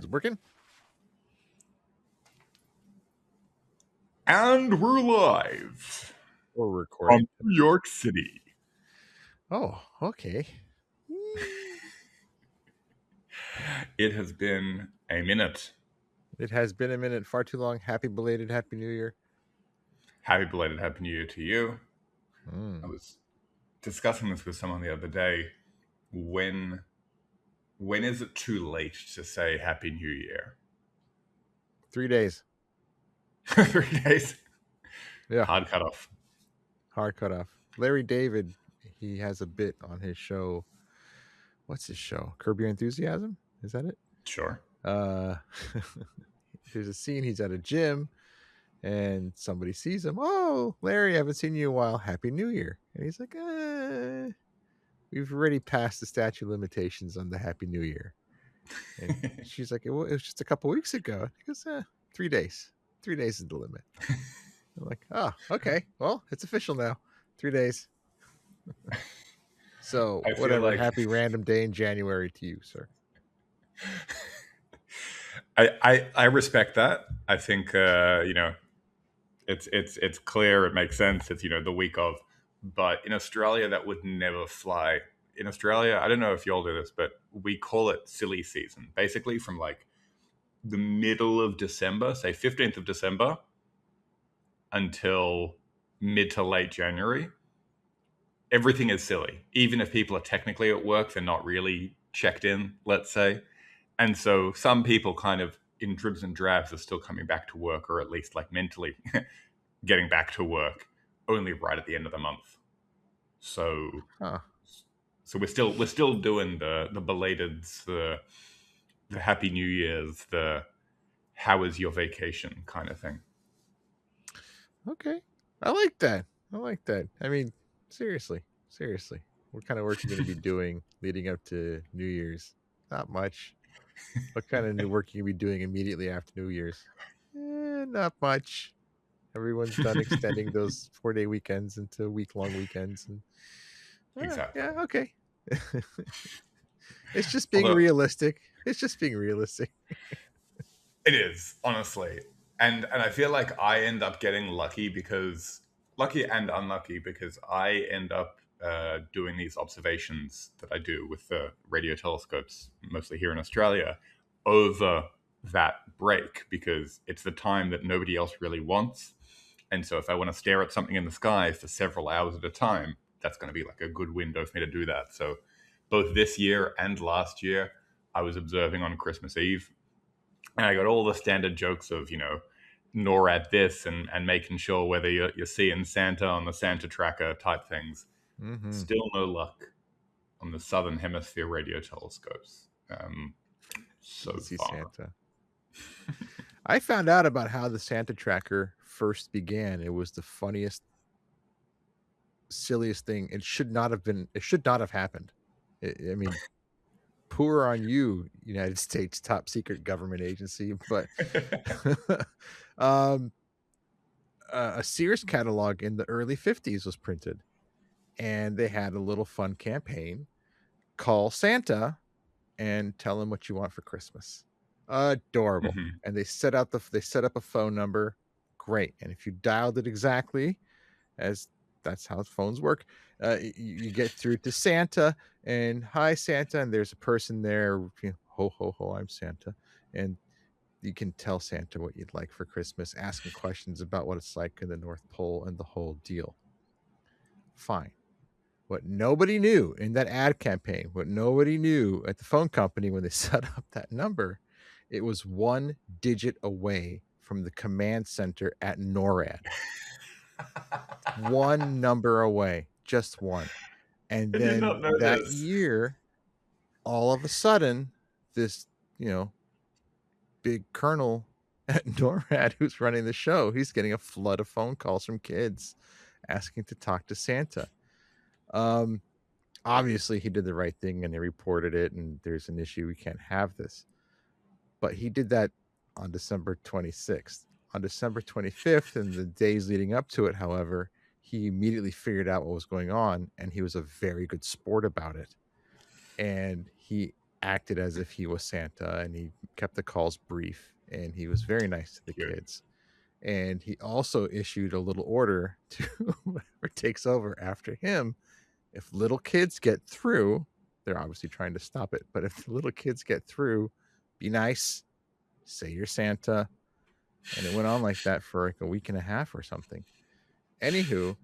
it working? And we're live We're recording. from New York City. Oh, okay. It has been a minute. It has been a minute, far too long. Happy belated Happy New Year. Happy belated Happy New Year to you. I Mm. was discussing this with someone the other day. When is it too late to say Happy New Year? 3 days. 3 days? Yeah, Hard cutoff. hard cutoff. Larry David, he has a bit on his show. What's his show? Curb Your Enthusiasm? Is that it? Sure. There's a scene, he's at a gym and somebody sees him. Oh, Larry, I haven't seen you in a while. Happy New Year. And he's like, we've already passed the statute of limitations on the Happy New Year. And she's like, well, it was just a couple weeks ago. He goes, 3 days. 3 days is the limit. I'm like, oh, okay. Well, it's official now. 3 days. So I feel whatever. like Happy random day in January to you, sir. I respect that. I think it's clear, it makes sense. It's the week of, but in Australia that would never fly. In Australia, I don't know if you all do this, but we call it silly season. Basically, from like the middle of December, say 15th of December, until mid to late January, everything is silly. Even if people are technically at work, they're not really checked in, let's say. And so some people kind of in dribs and drabs are still coming back to work, or at least like mentally getting back to work only right at the end of the month. So so we're still doing the belateds, the Happy New Year's, the how was your vacation kind of thing. Okay. I like that. I mean, seriously. What kind of work are you going to be doing leading up to New Year's? Not much. What kind of new work are you going to be doing immediately after New Year's? Not much. Everyone's done extending those 4-day weekends into week-long weekends. And Exactly. yeah, okay. It's just being Although realistic. It it is, honestly. And I feel like I end up getting lucky and unlucky because I end up doing these observations that I do with the radio telescopes, mostly here in Australia, over that break because it's the time that nobody else really wants. And so if I want to stare at something in the sky for several hours at a time, that's going to be like a good window for me to do that. So both this year and last year, I was observing on Christmas Eve. And I got all the standard jokes of, NORAD this and making sure whether you're seeing Santa on the Santa tracker type things. Mm-hmm. Still no luck on the Southern Hemisphere radio telescopes. So See far. Santa. I found out about how the Santa tracker first began. It was the funniest, silliest thing. It should not have happened. I mean, poor on you, United States top secret government agency. But a Sears catalog in the early 50s was printed, and they had a little fun campaign: call Santa and tell him what you want for Christmas. Adorable. Mm-hmm. And they set up a phone number. Great. And if you dialed it exactly, as that's how phones work, you get through to Santa, and hi Santa, and there's a person there, ho ho ho, I'm Santa, and you can tell Santa what you'd like for Christmas, ask him questions about what it's like in the North Pole and the whole deal. Fine. What nobody knew in that ad campaign, what nobody knew at the phone company when they set up that number, it was 1 digit away from the command center at NORAD. 1 number away, just one. And then that year, all of a sudden, this, big colonel at NORAD who's running the show, he's getting a flood of phone calls from kids asking to talk to Santa. Obviously he did the right thing and they reported it, and there's an issue. We can't have this. But he did that on December 26th. On December 25th and the days leading up to it, however, he immediately figured out what was going on, and he was a very good sport about it. And he acted as if he was Santa, and he kept the calls brief, and he was very nice to the Cute. kids. And he also issued a little order to whoever takes over after him. If little kids get through, they're obviously trying to stop it, but if the little kids get through, be nice, say you're Santa. And it went on like that for like a week and a half or something. Anywho,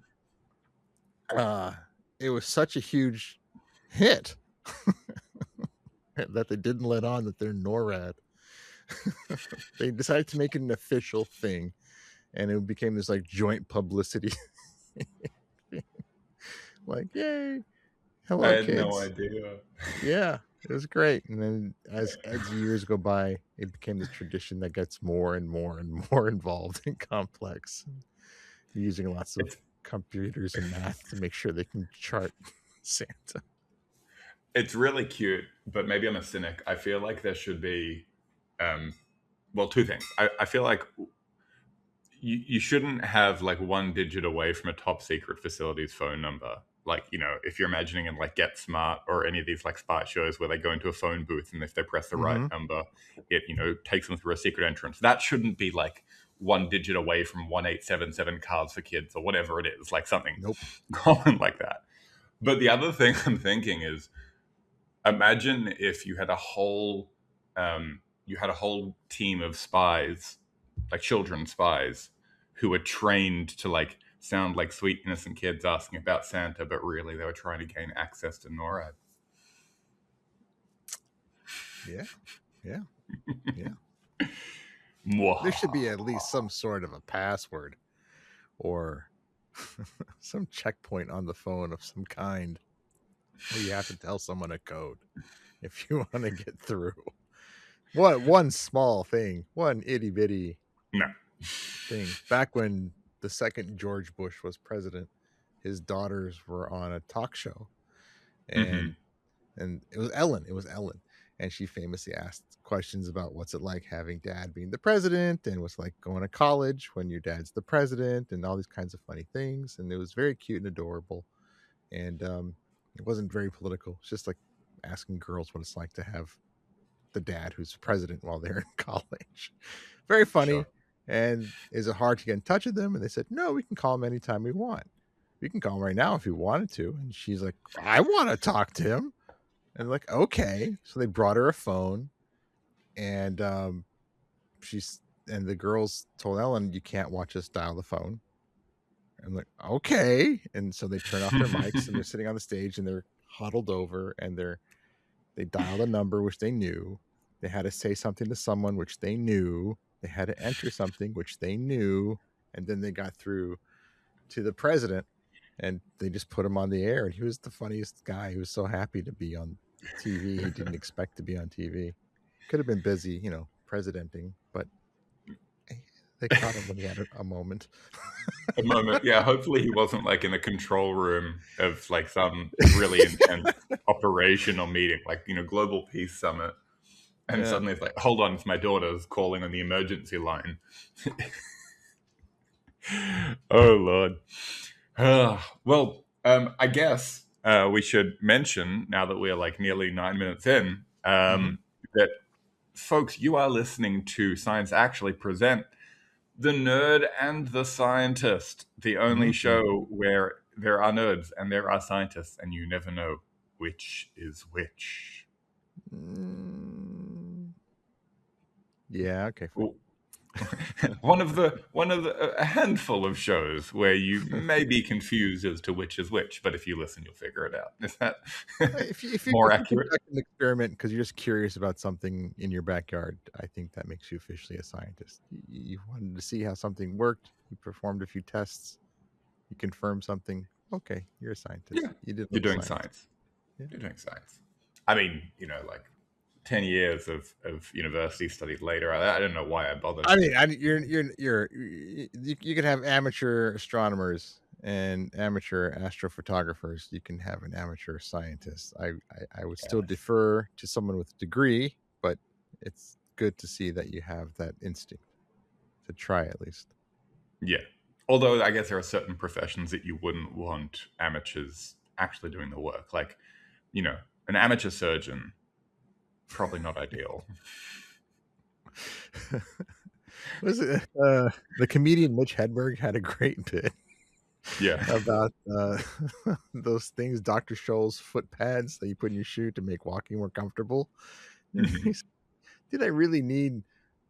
uh, it was such a huge hit that they didn't let on that they're NORAD. They decided to make it an official thing, and it became this like joint publicity. Like, yay, I hello, had no kids. idea. Yeah, it was great. And then as years go by, it became this tradition that gets more and more and more involved and complex, using lots of It's computers and math to make sure they can chart Santa. it's really cute, but maybe I'm a cynic. I feel like there should be, well, two things. I feel like you shouldn't have like one digit away from a top secret facility's phone number. Like, if you're imagining in like Get Smart or any of these like spy shows where they go into a phone booth and if they press the right Mm-hmm. number, it, takes them through a secret entrance. That shouldn't be like one digit away from 1877 Cards for Kids or whatever it is, like something Nope. common like that. But the other thing I'm thinking is, imagine if you had a whole team of spies, like children spies, who were trained to like sound like sweet innocent kids asking about Santa, but really they were trying to gain access to NORAD. Yeah. Yeah. Yeah. There should be at least some sort of a password or some checkpoint on the phone of some kind where you have to tell someone a code if you want to get through. One small thing, one itty bitty No. thing. Back when the second George Bush was president, his daughters were on a talk show, Mm-hmm. and it was Ellen. It was Ellen, and she famously asked questions about what's it like having dad being the president, and what's like going to college when your dad's the president, and all these kinds of funny things. And it was very cute and adorable, and it wasn't very political. It's just like asking girls what it's like to have the dad who's president while they're in college. Very Sure. funny. And is it hard to get in touch with them? And they said, no, we can call him anytime we want. We can call him right now if you wanted to. And she's like, I want to talk to him. And like, okay. So they brought her a phone, and and the girls told Ellen, you can't watch us dial the phone. I'm like, okay. And so they turn off their mics, and they're sitting on the stage, and they're huddled over, and they dialed a number which they knew. They had to say something to someone which they knew. They had to enter something which they knew, and then they got through to the president, and they just put him on the air. And he was the funniest guy. He was so happy to be on TV. He didn't expect to be on TV. Could have been busy, presidenting, but they caught him when he had a moment. A moment. Yeah, hopefully he wasn't like in a control room of like some really intense operational meeting, like, Global Peace Summit. And Yeah. suddenly it's like, hold on, it's my daughter's calling on the emergency line. Oh, Lord. Well, I guess we should mention, now that we're like nearly 9 minutes in, Mm-hmm. that folks, you are listening to Science Actually present The Nerd and the Scientist, the only Mm-hmm. show where there are nerds and there are scientists, and you never know which is which. Yeah. Okay. Fine. A handful of shows where you may be confused as to which is which, but if you listen, you'll figure it out. Is that more If you accurate? conduct an experiment because you're just curious about something in your backyard, I think that makes you officially a scientist. You wanted to see how something worked. You performed a few tests. You confirmed something. Okay, you're a scientist. Yeah, You did a you're little doing science. science. Yeah. You're doing science. I mean, like 10 years of university studies later, I don't know why I bothered. You can have amateur astronomers and amateur astrophotographers. You can have an amateur scientist. I would still Yes. defer to someone with a degree, but it's good to see that you have that instinct to try at least. Yeah. Although I guess there are certain professions that you wouldn't want amateurs actually doing the work. Like, an amateur surgeon probably not ideal. Was it the comedian Mitch Hedberg had a great bit Yeah. about those things, Dr. Scholl's foot pads that you put in your shoe to make walking more comfortable. Mhm. He said, did I really need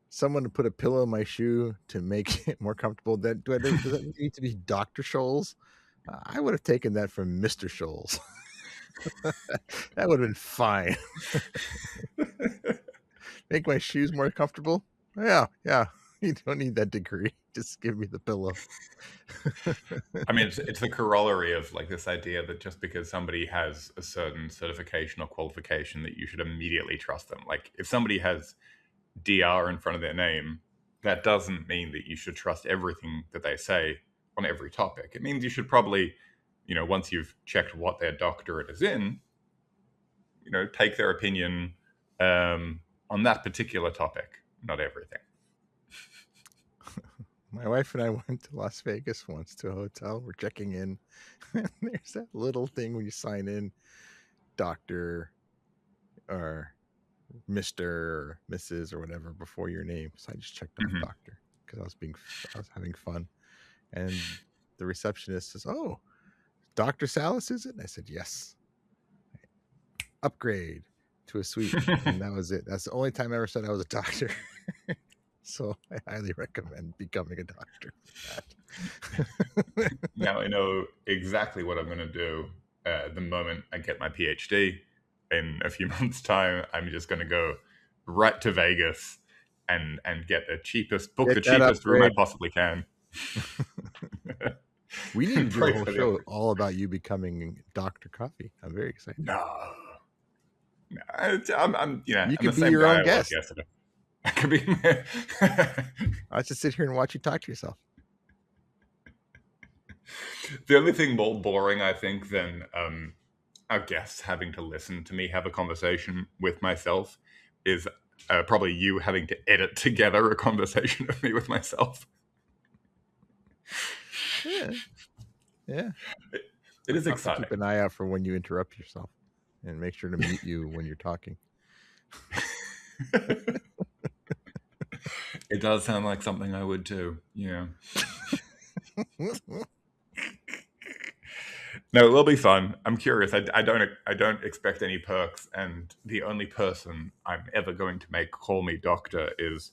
someone to put a pillow in my shoe to make it more comfortable? Does that need to be Dr. Scholl's? I would have taken that from Mr. Scholl's. That would have been fine. Make my shoes more comfortable? Yeah, yeah. You don't need that degree. Just give me the pillow. I mean, it's the corollary of like this idea that just because somebody has a certain certification or qualification, that you should immediately trust them. Like if somebody has DR in front of their name, that doesn't mean that you should trust everything that they say on every topic. It means you should probably, once you've checked what their doctorate is in, take their opinion on that particular topic, not everything. My wife and I went to Las Vegas once to a hotel. We're checking in. And there's that little thing when you sign in, doctor or Mr. or Mrs. or whatever before your name. So I just checked off Mm-hmm. doctor because I was having fun. And the receptionist says, "Oh, Dr. Salas, is it?" And I said, "Yes." Upgrade to a suite. And that was it. That's the only time I ever said I was a doctor. So I highly recommend becoming a doctor for that. Now I know exactly what I'm going to do the moment I get my PhD. In a few months' time, I'm just going to go right to Vegas and get the cheapest Get that room I upgrade. possibly can. We need to do a Pray whole for the show upgrade. all about you becoming Dr. Coffee. I'm very excited. No, I'm You I'm the could be same your guy own I was guest. yesterday. I could be. I just sit here and watch you talk to yourself. The only thing more boring, I think, than our guests having to listen to me have a conversation with myself is probably you having to edit together a conversation of me with myself. Yeah. Yeah. It is I'll have to exciting. keep an eye out for when you interrupt yourself and make sure to mute you when you're talking. It does sound like something I would too. Yeah. No, it will be fun. I'm curious. I don't expect any perks, and the only person I'm ever going to make call me doctor is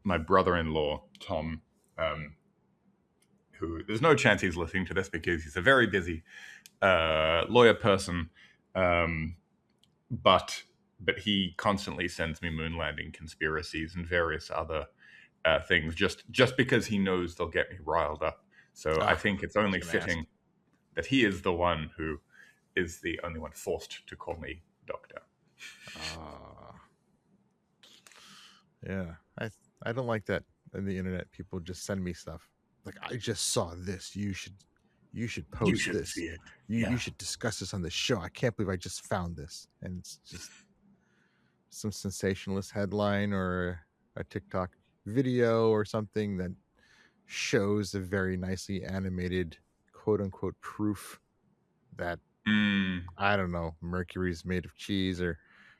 my brother-in-law Tom, who there's no chance he's listening to this because he's a very busy lawyer person, but he constantly sends me moon landing conspiracies and various other things just because he knows they'll get me riled up. So I think it's only fitting that he is the one who is the only one forced to call me doctor. Yeah, I don't like that in the internet. People just send me stuff like, I just saw this. You should post this. See it. You should discuss this on the show. I can't believe I just found this. And it's just some sensationalist headline or a TikTok video or something that shows a very nicely animated quote unquote proof that I don't know, Mercury's made of cheese or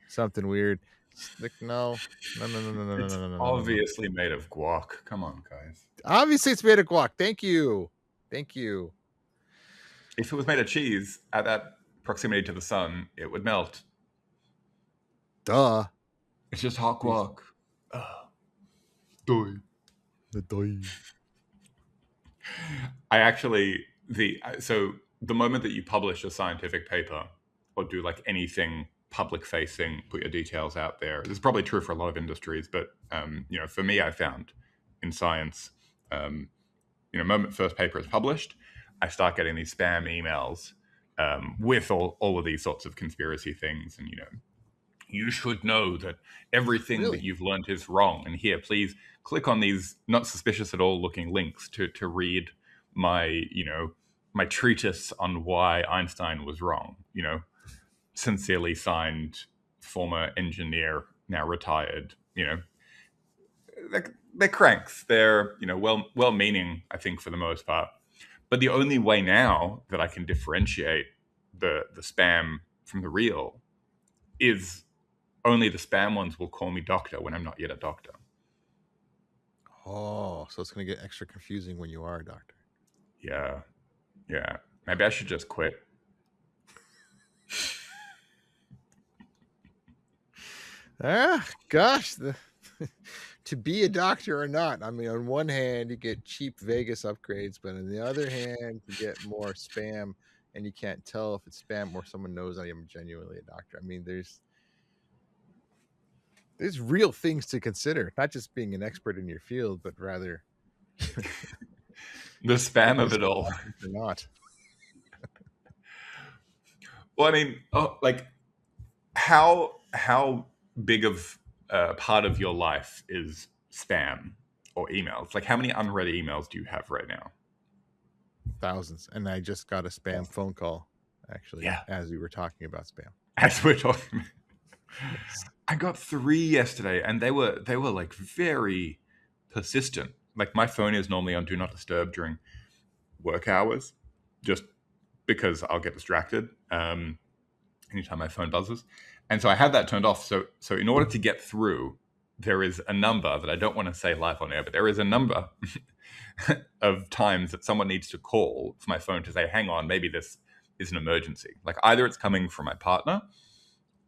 something weird. It's like, no. It's obviously made of guac. Come on, guys. Obviously, it's made of guac. Thank you. If it was made of cheese at that proximity to the sun, it would melt. Duh. It's just hot guac. Doy. The doy. I actually so the moment that you publish a scientific paper or do like anything public facing, put your details out there. This is probably true for a lot of industries, but for me, I found in science, moment first paper is published, I start getting these spam emails with all of these sorts of conspiracy things, and you should know that everything Really? that you've learned is wrong. And here, please click on these not suspicious at all looking links to read my my treatise on why Einstein was wrong. Sincerely signed, former engineer, now retired. They're cranks. They're well-meaning, I think, for the most part. But the only way now that I can differentiate the spam from the real is only the spam ones will call me doctor when I'm not yet a doctor. Oh, so it's going to get extra confusing when you are a doctor. Yeah. Yeah. Maybe I should just quit. Gosh, to be a doctor or not. I mean, on one hand, you get cheap Vegas upgrades, but on the other hand, you get more spam, and you can't tell if it's spam or someone knows I am genuinely a doctor. I mean, there's real things to consider, not just being an expert in your field, but rather The spam of is it all. it or not. Well, I mean, like how big of a part of your life is spam or emails? Like, how many unread emails do you have right now? Thousands, and I just got a spam phone call actually Yeah. as we were talking about spam. As we're talking, Yes. I got 3 yesterday, and they were like very persistent. Like, my phone is normally on do not disturb during work hours, just because I'll get distracted anytime my phone buzzes, and so I have that turned off. So in order to get through, there is a number that I don't want to say live on air, but there is a number of times that someone needs to call for my phone to say, "Hang on, maybe this is an emergency." Like, either it's coming from my partner,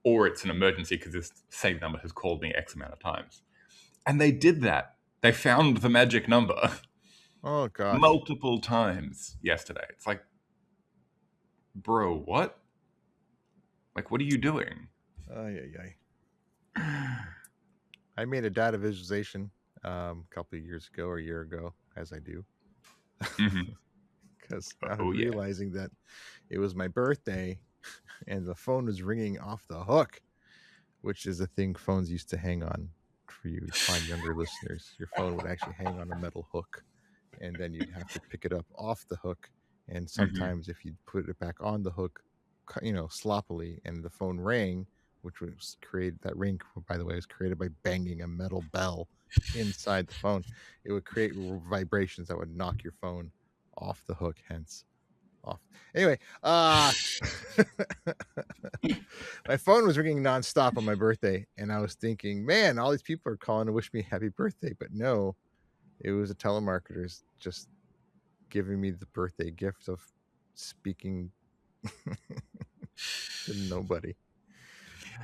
or it's an emergency because this same number has called me X amount of times. And they did that. They found the magic number Oh gosh. multiple times yesterday. It's like, bro, what? Like, what are you doing? Ay, ay, ay. I made a data visualization a couple of years ago or a year ago, as I do, Mm-hmm. because I was Oh, yeah. realizing that it was my birthday and the phone was ringing off the hook, which is a thing phones used to hang on. For you fine younger listeners, your phone would actually hang on a metal hook, and then you'd have to pick it up off the hook. And Mm-hmm. sometimes, if you put it back on the hook, sloppily, and the phone rang, which was created, that ring, by the way, was created by banging a metal bell inside the phone. It would create vibrations that would knock your phone off the hook, hence off. Anyway, my phone was ringing nonstop on my birthday, and I was thinking, man, all these people are calling to wish me happy birthday. But no, it was a telemarketer's just giving me the birthday gift of speaking to nobody.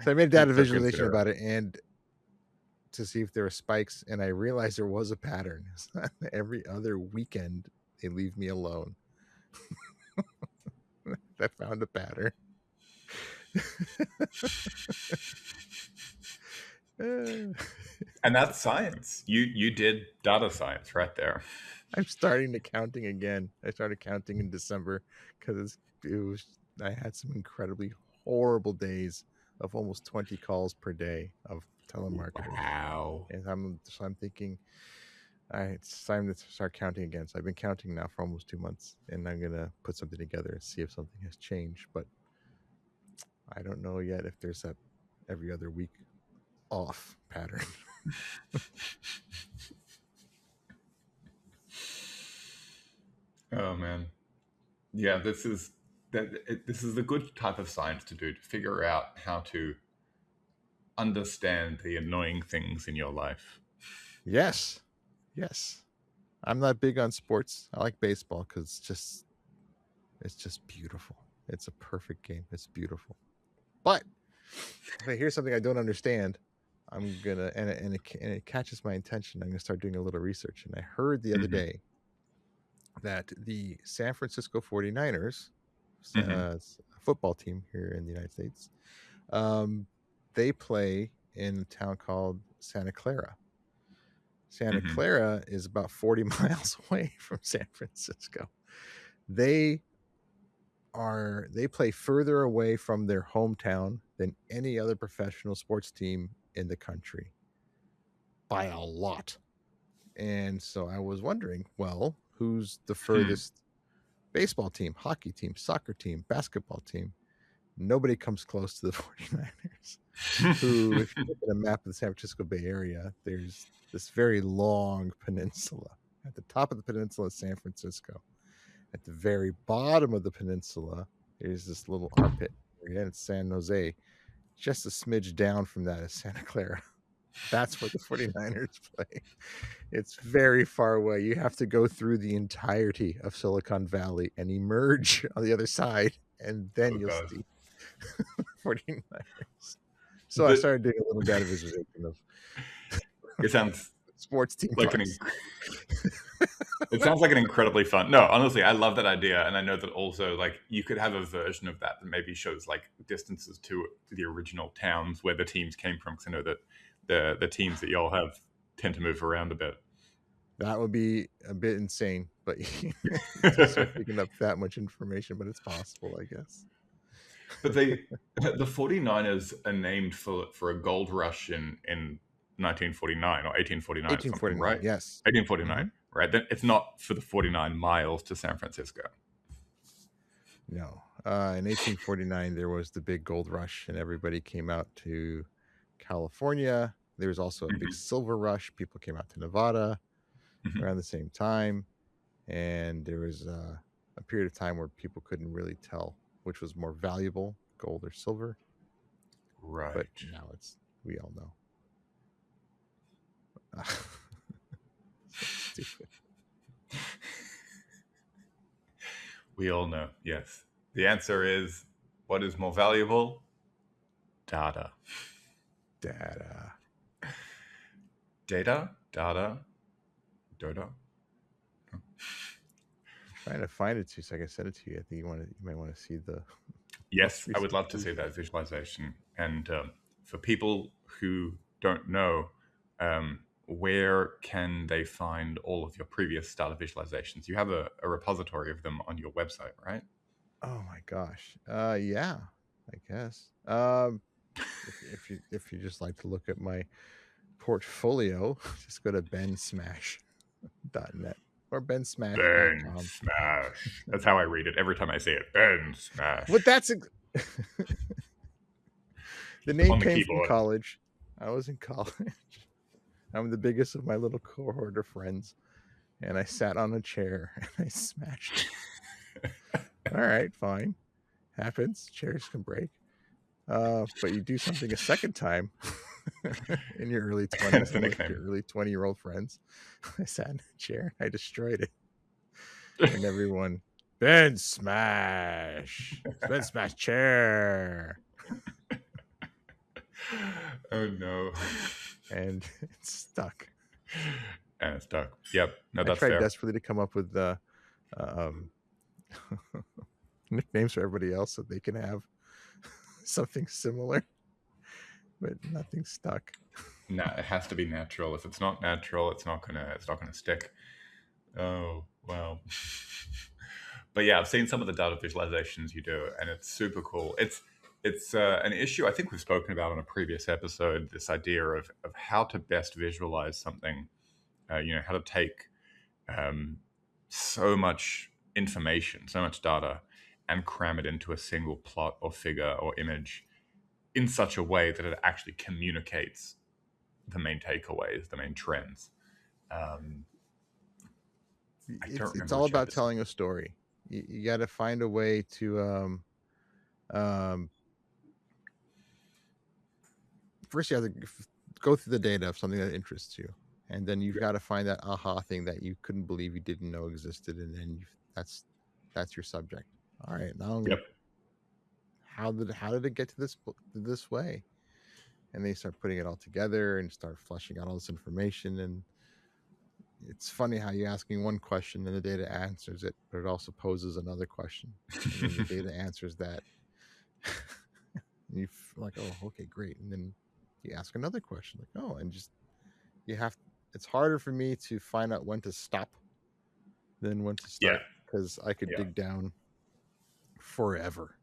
So I made a data That's so visualization considerate. about it and to see if there were spikes, and I realized there was a pattern. Every other weekend, they leave me alone. I found a pattern. I'm And that's science. You did data science right there. starting to counting again. I started counting in December because it was I had some incredibly horrible days of almost 20 calls per day of telemarketers. Wow. And I'm thinking, all right, it's time to start counting again. So I've been counting now for almost 2 months, and I'm gonna put something together and see if something has changed. But I don't know yet if there's that every other week off pattern. Oh man. Yeah, this is a good type of science to do, to figure out how to understand the annoying things in your life. Yes, yes. I'm not big on sports. I like baseball because it's just beautiful. It's a perfect game. It's beautiful. But okay, here's something I don't understand. I'm gonna and it catches my attention. I'm gonna start doing a little research. And I heard the other Hmm. day that the San Francisco 49ers, Hmm. a football team here in the United States, um, they play in a town called Santa Clara. Santa Hmm. Clara is about 40 miles away from San Francisco. They they play further away from their hometown than any other professional sports team in the country by a lot. And so I was wondering, well, who's the Hmm. furthest baseball team, hockey team, soccer team, basketball team? Nobody comes close to the 49ers, who, if you look at a map of the San Francisco Bay Area, there's this very long peninsula. At the top of the peninsula is San Francisco. At the very bottom of the peninsula, there's this little armpit area, and it's San Jose. Just a smidge down from that is Santa Clara. That's where the 49ers play. It's very far away. You have to go through the entirety of Silicon Valley and emerge on the other side, and then Oh you'll god. see 49ers. So I The, started doing a little data visualization of it sounds sports team like parks. it sounds like an incredibly fun. No, honestly, I love that idea, and I know that also like you could have a version of that maybe shows like distances to the original towns where the teams came from. Because I know that the teams that y'all have tend to move around a bit. That would be a bit insane, but to start picking up that much information, but it's possible, I guess. But the 49ers are named for a gold rush in 1949 or 1849 or something, 1849, right? yes. 1849, right? Then it's not for the 49 miles to San Francisco. No. In 1849, there was the big gold rush, and everybody came out to California. There was also a big Mhm, silver rush. People came out to Nevada mhm. around the same time. And there was a period of time where people couldn't really tell which was more valuable, gold or silver. But Right. now we all know. So stupid. We all know, yes. The answer is what is more valuable? Data. Data. Data? Data? Data? Trying to find it too, so I can send it to you. I think you might want to see the most Yes, I would recent love to see version. that visualization. And for people who don't know, where can they find all of your previous data visualizations? You have a repository of them on your website, right? Oh my gosh. Yeah, I guess. If you just like to look at my portfolio, just go to bensmash.net or Ben bensmash.com. Smash. That's how I read it every time I say it. Ben But Smash. the name On the came from keyboard. college. I was in college. I'm the biggest of my little cohort of friends, and I sat on a chair and I smashed it. All right, fine, happens. Chairs can break. But you do something a second time in your early And 20s it's the with nickname. your early 20-year-old friends. I sat in a chair, I destroyed it, and everyone, Ben Smash, Ben Smash chair, Oh no. and it's stuck. And it's stuck. Yep. No, I that's tried fair. desperately to come up with um, nicknames for everybody else so they can have something similar, but nothing stuck. No, it has to be natural. If it's not natural, it's not gonna stick. Oh wow. But yeah, I've seen some of the data visualizations you do, and it's super cool. It's an issue I think we've spoken about on a previous episode. This idea of how to best visualize something. How to take um, so much information, so much data, and cram it into a single plot or figure or image in such a way that it actually communicates the main takeaways, the main trends. Um, I don't It's remember all which about episode. telling a story. You got to find a way to um, first you have to go through the data of something that interests you, and then you've Yeah. got to find that aha thing that you couldn't believe you didn't know existed, and then that's your subject. All right, now Yep. how did it get to this way? And they start putting it all together and start fleshing out all this information. And it's funny how you asking one question and the data answers it, but it also poses another question, and then the data answers that. And you like, oh, okay, great. And then you ask another question, like, oh, and just you have. It's harder for me to find out when to stop than when to Yeah. start because I could Yeah. dig down forever.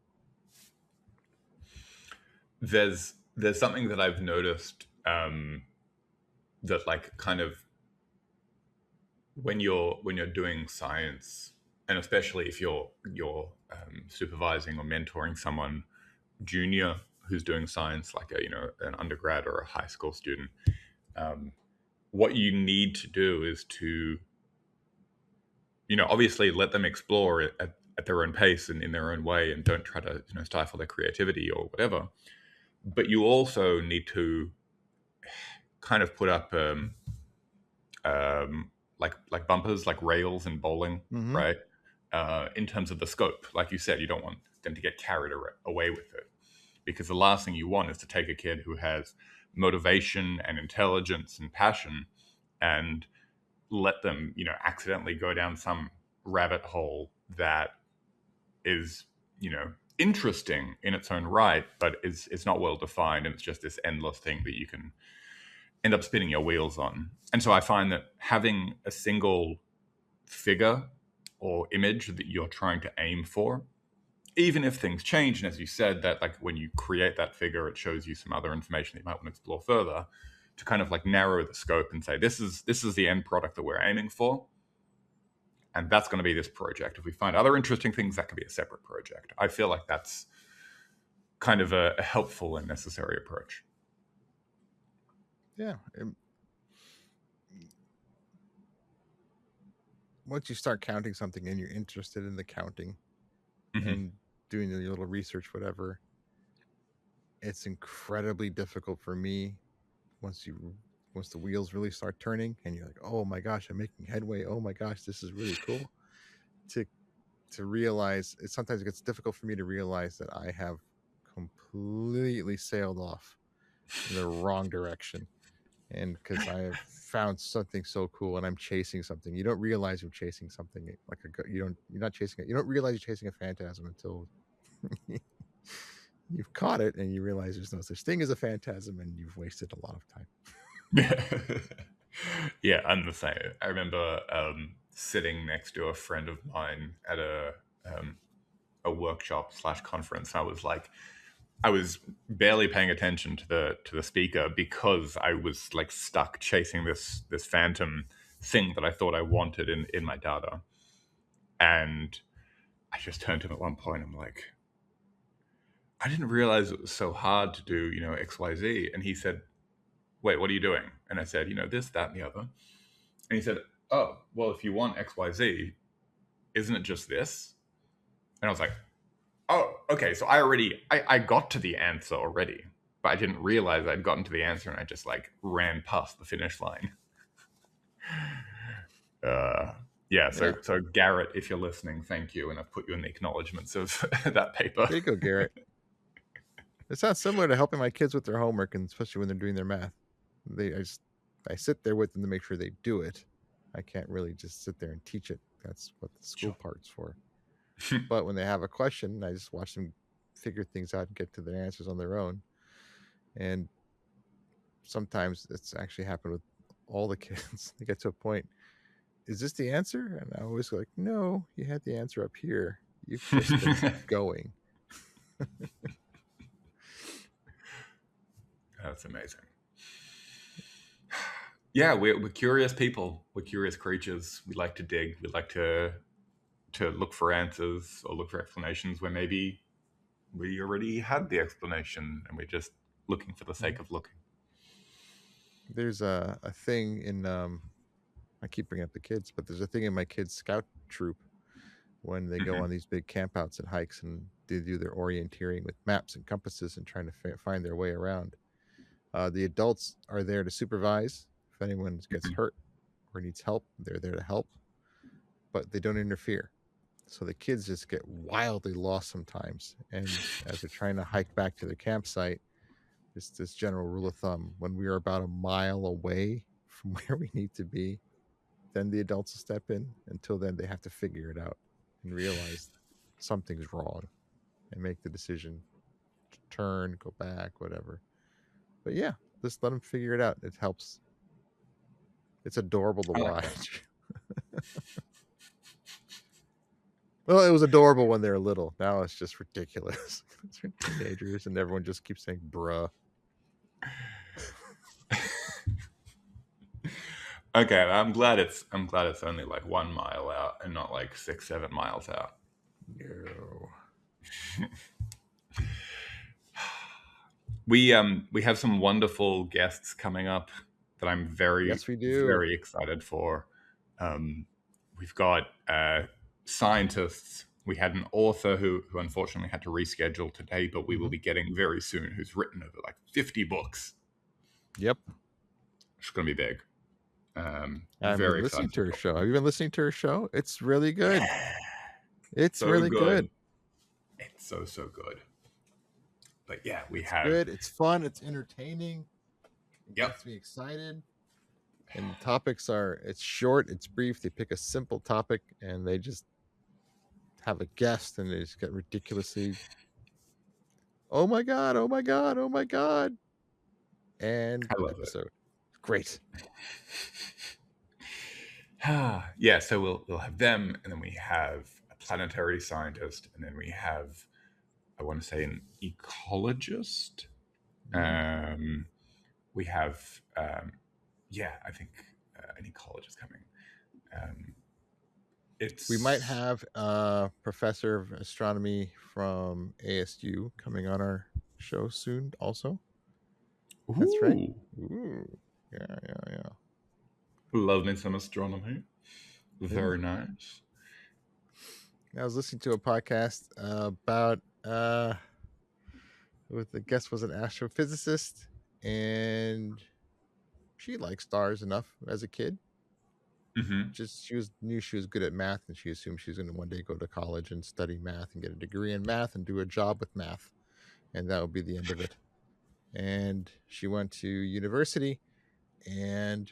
There's something that I've noticed that like kind of when you're doing science, and especially if you're supervising or mentoring someone junior who's doing science, like an undergrad or a high school student, um, what you need to do is to obviously let them explore at their own pace and in their own way, and don't try to stifle their creativity or whatever. But you also need to kind of put up like bumpers, like rails in bowling, Hmm. right? In terms of the scope, like you said, you don't want them to get carried away with it, because the last thing you want is to take a kid who has motivation and intelligence and passion and let them, accidentally go down some rabbit hole that is, interesting in its own right, but it's not well defined, and it's just this endless thing that you can end up spinning your wheels on. And so I find that having a single figure or image that you're trying to aim for, even if things change, and as you said, that like when you create that figure, it shows you some other information that you might want to explore further, to kind of like narrow the scope and say this is the end product that we're aiming for, and that's going to be this project. If we find other interesting things, that could be a separate project. I feel like that's kind of a helpful and necessary approach. Yeah. Once you start counting something and you're interested in the counting Hmm. and doing your little research, whatever, it's incredibly difficult for me once the wheels really start turning and you're like, oh my gosh, I'm making headway. Oh my gosh, this is really cool. To realize it sometimes it gets difficult for me to realize that I have completely sailed off in the wrong direction. And because I have found something so cool and I'm chasing something, you don't realize you're chasing something like you're not chasing it. You don't realize you're chasing a phantasm until you've caught it and you realize there's no such thing as a phantasm and you've wasted a lot of time. Yeah, I'm the same. I remember sitting next to a friend of mine at um, a workshop slash conference. I was barely paying attention to the speaker because I was like stuck chasing this phantom thing that I thought I wanted in my data. And I just turned to him at one point. I'm like, I didn't realize it was so hard to do, XYZ. And he said, wait, what are you doing? And I said, this, that, and the other. And he said, oh, well, if you want XYZ, isn't it just this? And I was like, oh, okay. So I got to the answer already, but I didn't realize I'd gotten to the answer, and I just like ran past the finish line. Uh, yeah. Yeah. So Garrett, if you're listening, thank you. And I've put you in the acknowledgements of that paper. There you go, Garrett. It sounds similar to helping my kids with their homework, and especially when they're doing their math. I sit there with them to make sure they do it. I can't really just sit there and teach it. That's what the school Sure. part's for. But when they have a question, I just watch them figure things out and get to their answers on their own. And sometimes it's actually happened with all the kids. They get to a point, is this the answer? And I always go like, no, you had the answer up here. You've just been going. That's amazing. Yeah, we're curious people. We're curious creatures. We like to dig. We like to look for answers or look for explanations where maybe we already had the explanation and we're just looking for the sake Mhm. of looking. There's a thing in I keep bringing up the kids, but there's a thing in my kids' scout troop when they go Hmm. on these big campouts and hikes and they do their orienteering with maps and compasses and trying to find their way around. The adults are there to supervise. If anyone gets Hmm. hurt or needs help, they're there to help, but they don't interfere. So the kids just get wildly lost sometimes. And as they're trying to hike back to their campsite, just this general rule of thumb: when we are about a mile away from where we need to be, then the adults will step in. Until then, they have to figure it out and realize something's wrong and make the decision to turn, go back, whatever. But yeah, just let them figure it out. It helps. It's adorable to I like that. watch. Well, it was adorable when they were little. Now it's just ridiculous. They're teenagers, and everyone just keeps saying "bruh." Okay, I'm glad it's only like 1 mile out and not like 6, 7 miles out. No. We have some wonderful guests coming up that I'm very Yes, we do. very excited for. Um, we've got scientists We had an author who unfortunately had to reschedule today, but we will Mhm. be getting very soon, who's written over like 50 books. Yep. It's going to be big. I've been Very listening excited to to her talk to show. her. Have you been listening to her show? It's really good. Yeah. It's So really good. good. It's so, so good. But yeah, we It's have. good. It's fun. It's entertaining. It Yep. gets me excited. And the topics are, it's short, it's brief. They pick a simple topic and they just have a guest and they just get ridiculously, oh my God, oh my God, oh my God. And I love it. episode. Great. Yeah, so we'll have them, and then we have a planetary scientist, and then we have, I want to say, an ecologist. Mhm. We have, yeah, I think an ecologist coming. Um, We might it's have a professor of astronomy from ASU coming on our show soon, also. That's right. ooh, Ooh. Yeah, yeah, love me some astronomy. yeah. Very nice. I was listening to a podcast about with the guest was an astrophysicist, and she liked stars enough as a kid. Hmm. Just she was knew she was good at math, and she assumed she was going to one day go to college and study math and get a degree in math and do a job with math, and that would be the end of it. And she went to university, and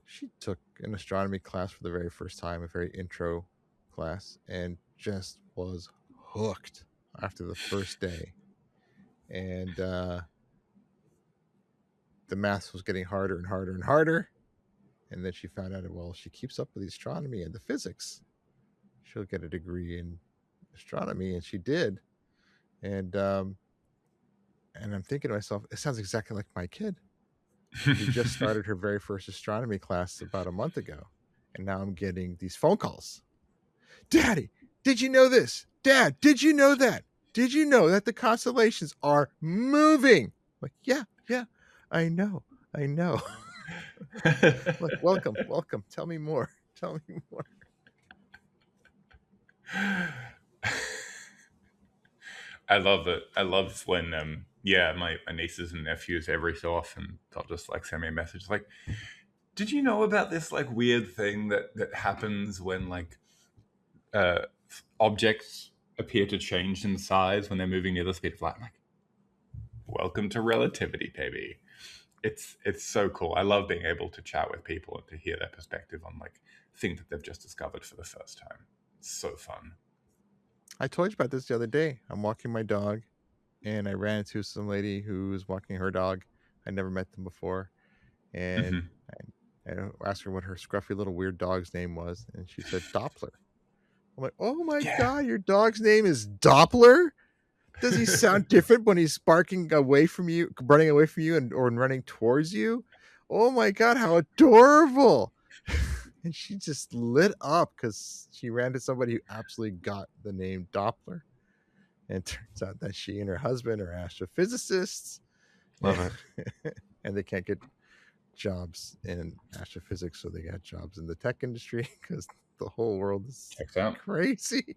she took an astronomy class for the very first time, a very intro class, and just was hooked after the first day. And the math was getting harder and harder and harder. And then she found out, well, she keeps up with the astronomy and the physics, she'll get a degree in astronomy, and she did. And and I'm thinking to myself, it sounds exactly like my kid, who just started her very first astronomy class about a month ago, and now I'm getting these phone calls. Daddy, did you know this? Dad, did you know that? Did you know that the constellations are moving? Like, yeah, yeah, I know, I know. Like, welcome, welcome. Tell me more. Tell me more. I love it. I love when, yeah, my nieces and nephews every so often they'll just like send me a message like, "Did you know about this like weird thing that happens when like uh, objects appear to change in size when they're moving near the speed of light?" I'm like, "Welcome to relativity, baby." It's so cool. I love being able to chat with people and to hear their perspective on like things that they've just discovered for the first time. It's so fun. I told you about this the other day. I'm walking my dog, and I ran into some lady who was walking her dog. I never met them before, and Hmm. I asked her what her scruffy little weird dog's name was, and she said Doppler. I'm like, oh my Yeah. God, your dog's name is Doppler? Does he sound different when he's barking away from you, running away from you, and or running towards you? Oh my God, how adorable! And she just lit up because she ran to somebody who absolutely got the name Doppler. And it turns out that she and her husband are astrophysicists, and, Love it. and they can't get jobs in astrophysics, so they got jobs in the tech industry because the whole world is Checks out. crazy.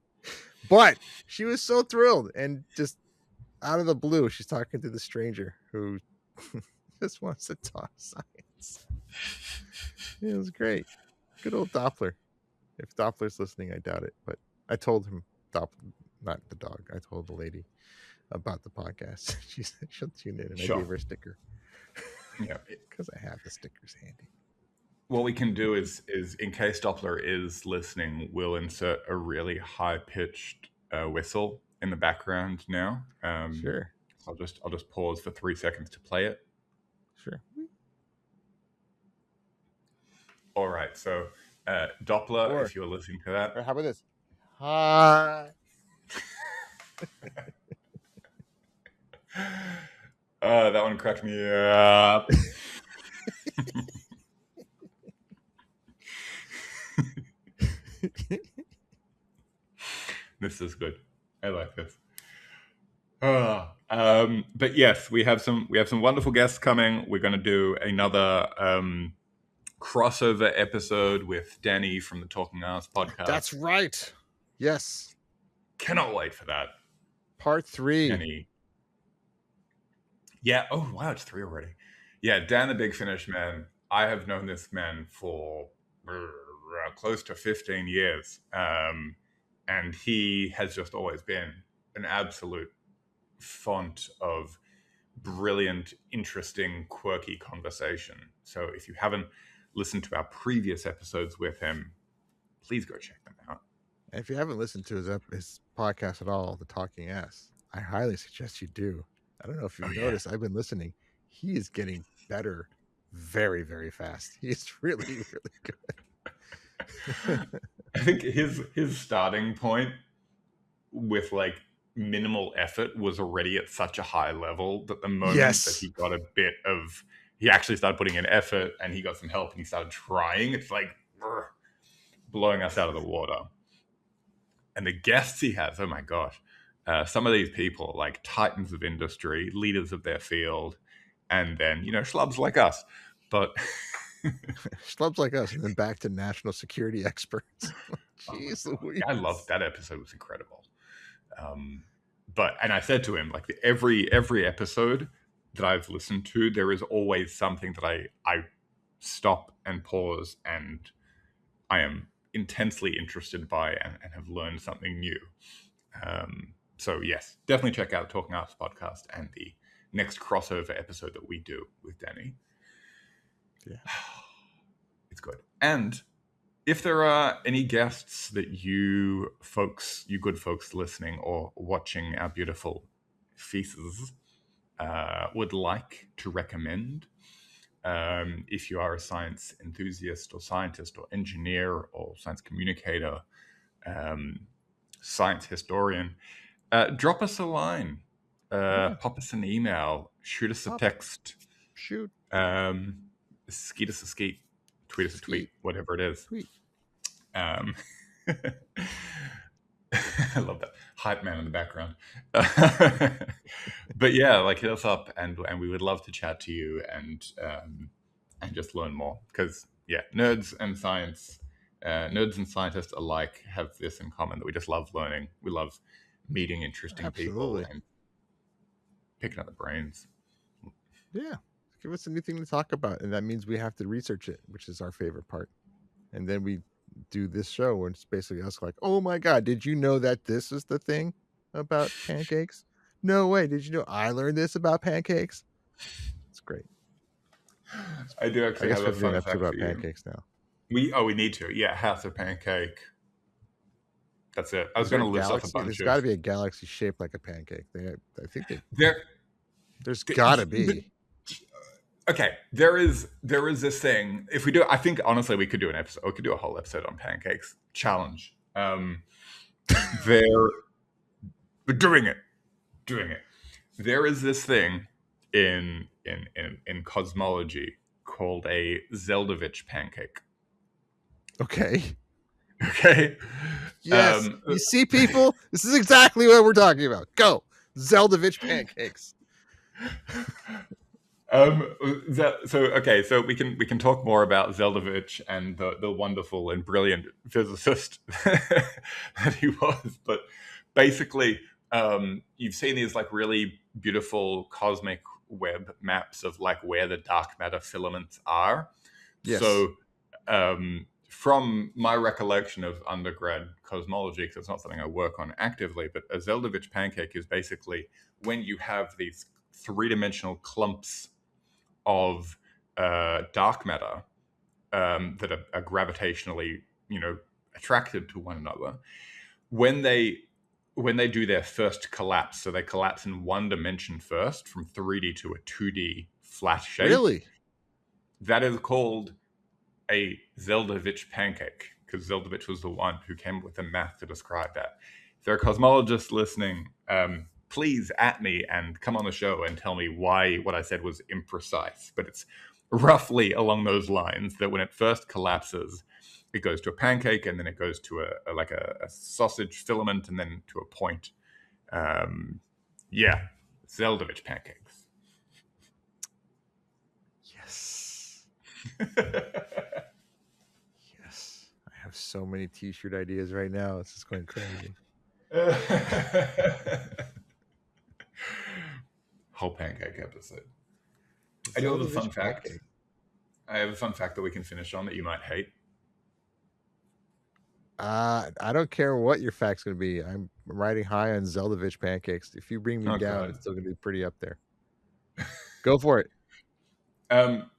But she was so thrilled, and just out of the blue, she's talking to the stranger who just wants to talk science. It was great. Good old Doppler. If Doppler's listening, I doubt it, but I told him, Doppler, not the dog. I told the lady about the podcast. She said she'll tune in, and I Sure. gave her a sticker Yeah. because I have the stickers handy. What we can do is in case Doppler is listening, we'll insert a really high pitched whistle in the background now. Sure, I'll just pause for 3 seconds to play it. sure. All right. So Doppler, Or if you're listening to that, how about this? Hi. that one cracked me up. This is good. I like this. But yes, we have some wonderful guests coming. We're going to do another crossover episode with Danny from the Talking Arts podcast. That's right. Yes. Cannot wait for that. Part 3. Any. Yeah. Oh wow, it's 3 already. Yeah, Dan the Big Finish Man. I have known this man for close to 15 years, and he has just always been an absolute font of brilliant, interesting, quirky conversation. So if you haven't listened to our previous episodes with him, please go check them out. And if you haven't listened to his podcast at all, The Talking Ass, I highly suggest you do. I don't know if Oh you've yeah. noticed, I've been listening. He is getting better very, very fast. He's really, really good. I think his starting point with like minimal effort was already at such a high level that the moment that Yes. he got a bit of he actually started putting in effort and he got some help and he started trying, it's like blowing us out of the water. And the guests he has, oh my gosh, some of these people are like titans of industry, leaders of their field, and then schlubs like us. But Schlubs like us, and then back to national security experts. oh my Jeez god, Louise. I loved that episode. It was incredible. And I said to him, like, every episode that I've listened to, there is always something that I stop and pause, and I am intensely interested by and have learned something new. So yes, definitely check out Talking Arts podcast and the next crossover episode that we do with Danny. Yeah. It's good. And if there are any guests that you good folks listening or watching our beautiful faces would like to recommend, if you are a science enthusiast or scientist or engineer or science communicator, science historian, drop us a line, Yeah. pop us an email, shoot us a Pop. text, Shoot. skeet us a skeet, tweet us a tweet, Skeet. whatever it is. Tweet. I love that hype man in the background. But yeah, like hit us up, and we would love to chat to you and just learn more. Because yeah, nerds and scientists alike have this in common, that we just love learning. We love meeting interesting people Absolutely. and picking up the brains. Yeah. Give us anything to talk about, and that means we have to research it, which is our favorite part. And then we do this show where it's basically us like, oh my god, did you know that this is the thing about pancakes? No way. Did you know I learned this about pancakes? It's great. I do I actually guess have we a have to do an fun episode fact for about you. pancakes now. We need to. Yeah, House of Pancake. That's it. I was Is there going a to list off a galaxy? bunch There's of. got to be a galaxy shaped like a pancake. I think There, there's got to be. okay, there is this thing. If we do, I think honestly we could do an episode. We could do a whole episode on pancakes challenge. There, but doing it. There is this thing in cosmology called a Zel'Dovich pancake. Okay. Okay. Yes. You see, people, this is exactly what we're talking about. Go, Zel'Dovich pancakes. So we can talk more about Zel'Dovich and the wonderful and brilliant physicist that he was. But basically, you've seen these like really beautiful cosmic web maps of like where the dark matter filaments are. Yes. So from my recollection of undergrad cosmology, because it's not something I work on actively, but a Zel'Dovich pancake is basically when you have these three-dimensional clumps of dark matter that are gravitationally, attracted to one another. When they do their first collapse, so they collapse in one dimension first, from 3D to a 2D flat shape. Really? That is called a Zel'Dovich pancake, because Zel'Dovich was the one who came up with the math to describe that. If there are cosmologists listening, please at me and come on the show and tell me why what I said was imprecise. But it's roughly along those lines, that when it first collapses, it goes to a pancake, and then it goes to a sausage filament, and then to a point. Yeah, Zel'Dovich pancakes. Yes. Yes. I have so many t-shirt ideas right now. It's just going crazy. Whole pancake episode. I do have a Zel'Dovich fun fact. Pancake. I have a fun fact that we can finish on that you might hate. I don't care what your fact's gonna be. I'm riding high on Zel'Dovich Pancakes. If you bring me Oh down, god. it's still gonna be pretty up there. Go for it. Um,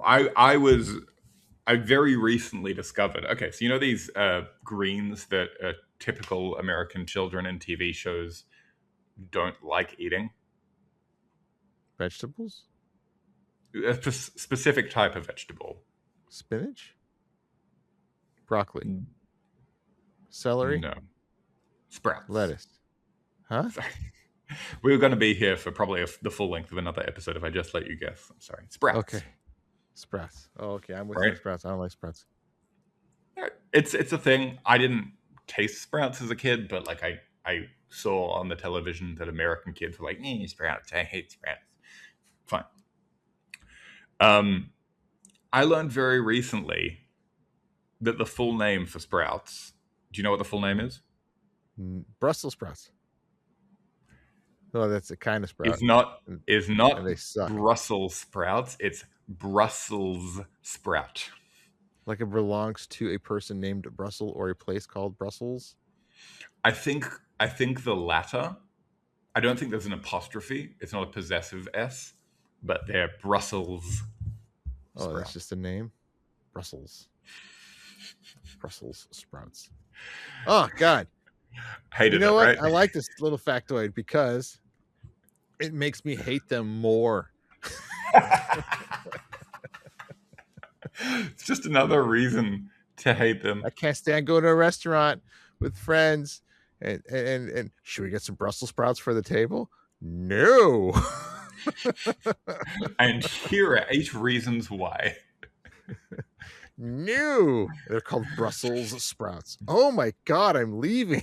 I very recently discovered. Okay, so you know these greens that typical American children in TV shows don't like eating. Vegetables? A specific type of vegetable. Spinach? Broccoli? Celery? No, sprouts. Lettuce? Huh? Sorry. We were going to be here for probably the full length of another episode if I just let you guess. I'm sorry. Sprouts. Okay. Sprouts. Oh, okay. I'm with you Right? on sprouts. I don't like sprouts. It's a thing. I didn't taste sprouts as a kid, but like I saw on the television that American kids were like, sprouts. I hate sprouts. Fine. I learned very recently that the full name for sprouts. Do you know what the full name is? Brussels sprouts. Oh, that's a kind of sprout. Is not And, is not and they suck. Brussels sprouts. It's Brussels sprout. Like it belongs to a person named Brussels or a place called Brussels. I think the latter. I don't think there's an apostrophe. It's not a possessive S, but they're Brussels. Oh, that's just a name. Brussels. Brussels sprouts. Oh God. Hated You know it, what? right? I like this little factoid because it makes me hate them more. It's just another reason to hate them. I can't stand going to a restaurant with friends and should we get some Brussels sprouts for the table? No. And here are 8 reasons why. No. They're called Brussels sprouts. Oh my God, I'm leaving.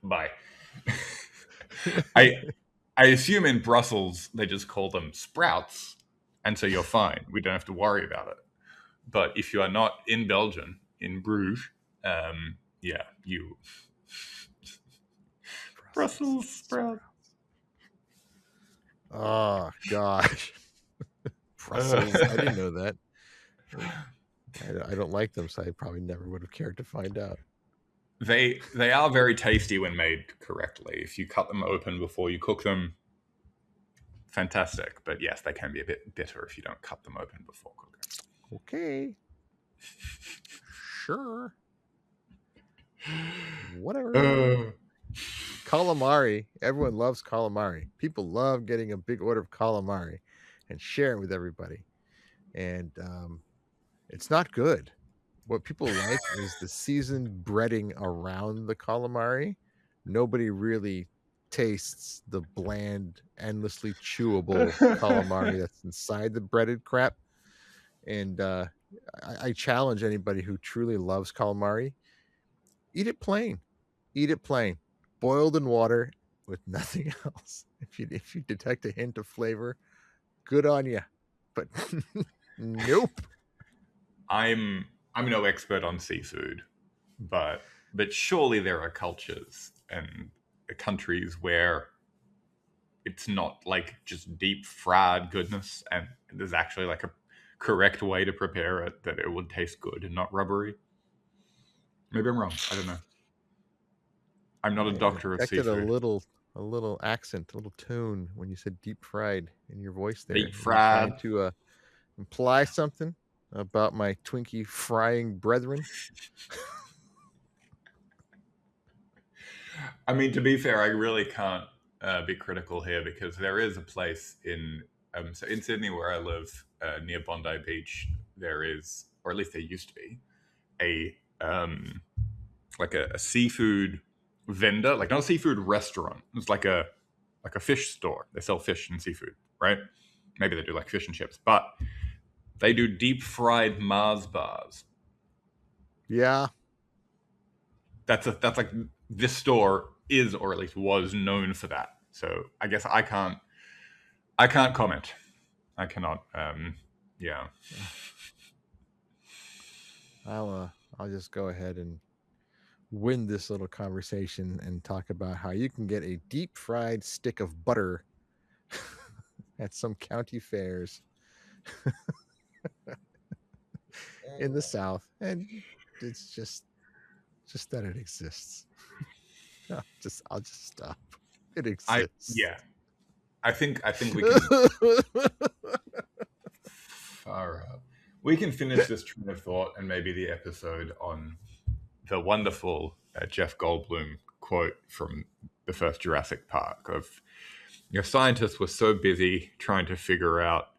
Bye. I assume in Brussels they just call them sprouts, and so you're fine. We don't have to worry about it. But if you are not in Belgium, in Bruges, yeah, you Brussels sprouts. Oh gosh. Brussels. I didn't know that. I don't like them, so I probably never would have cared to find out. They are very tasty when made correctly. If you cut them open before you cook them, fantastic. But yes, they can be a bit bitter if you don't cut them open before cooking. Okay. Sure. Whatever. Calamari. Everyone loves calamari. People love getting a big order of calamari and sharing with everybody. And it's not good. What people like is the seasoned breading around the calamari. Nobody really tastes the bland, endlessly chewable calamari that's inside the breaded crap. And I challenge anybody who truly loves calamari, eat it plain. Eat it plain. Boiled in water with nothing else. If you detect a hint of flavor, good on you. But nope. I'm no expert on seafood, but surely there are cultures and countries where it's not like just deep fried goodness, and there's actually like a correct way to prepare it that it would taste good and not rubbery. Maybe I'm wrong. I don't know. I'm not a doctor of detected seafood. a little accent, a little tone when you said deep fried in your voice there. Deep Are you fried. trying to imply something about my Twinkie frying brethren? I mean, to be fair, I really can't be critical here because there is a place in so in Sydney where I live near Bondi Beach. There is, or at least there used to be, a like a seafood vendor, like not a seafood restaurant. It's like a fish store. They sell fish and seafood, right? Maybe they do like fish and chips, but they do deep fried Mars bars. Yeah. That's like this store is, or at least was, known for that. So I guess I can't comment. I cannot. Yeah. I'll I'll just go ahead and win this little conversation and talk about how you can get a deep fried stick of butter at some county fairs in the South, and it's just that it exists. I'll just stop. It I exists. yeah. I think we can far out. We can finish this train of thought and maybe the episode on the wonderful Jeff Goldblum quote from the first Jurassic Park of your scientists were so busy trying to figure out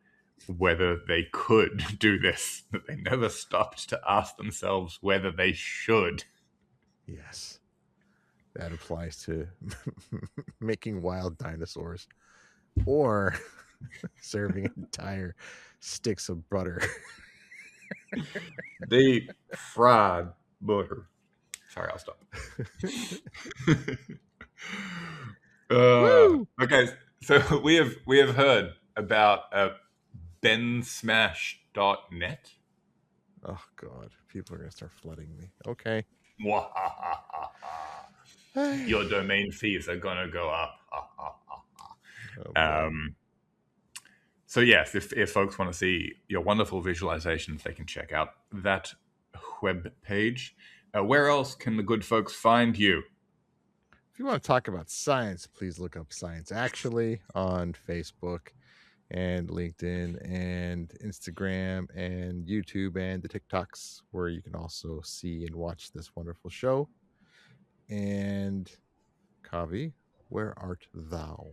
whether they could do this that they never stopped to ask themselves whether they should. Yes, that applies to making wild dinosaurs or serving entire sticks of butter. Deep fried butter. Sorry, I'll stop. Woo! Okay, so we have heard about bensmash.net. Oh God, people are gonna start flooding me. Okay. Your domain fees are gonna go up. Oh boy. So yes, if folks want to see your wonderful visualizations, they can check out that web page. Where else can the good folks find you? If you want to talk about science, please look up Science Actually on Facebook and LinkedIn and Instagram and YouTube and the TikToks, where you can also see and watch this wonderful show. And Kavi, where art thou?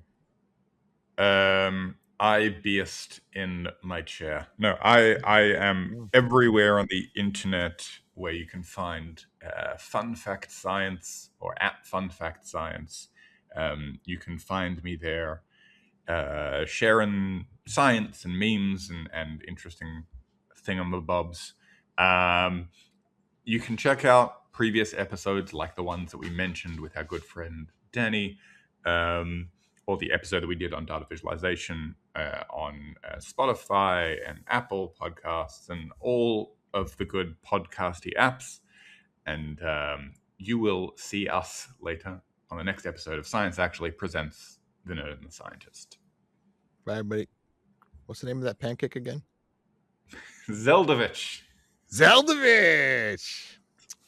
I beast in my chair. No, I am everywhere on the internet where you can find Fun Fact Science or at Fun Fact Science. You can find me there sharing science and memes and interesting thingamabobs. You can check out previous episodes like the ones that we mentioned with our good friend Danny. Or the episode that we did on data visualization on Spotify and Apple Podcasts and all of the good podcasty apps. And you will see us later on the next episode of Science Actually Presents The Nerd and the Scientist. Bye, everybody. What's the name of that pancake again? Zel'Dovich. Zel'Dovich!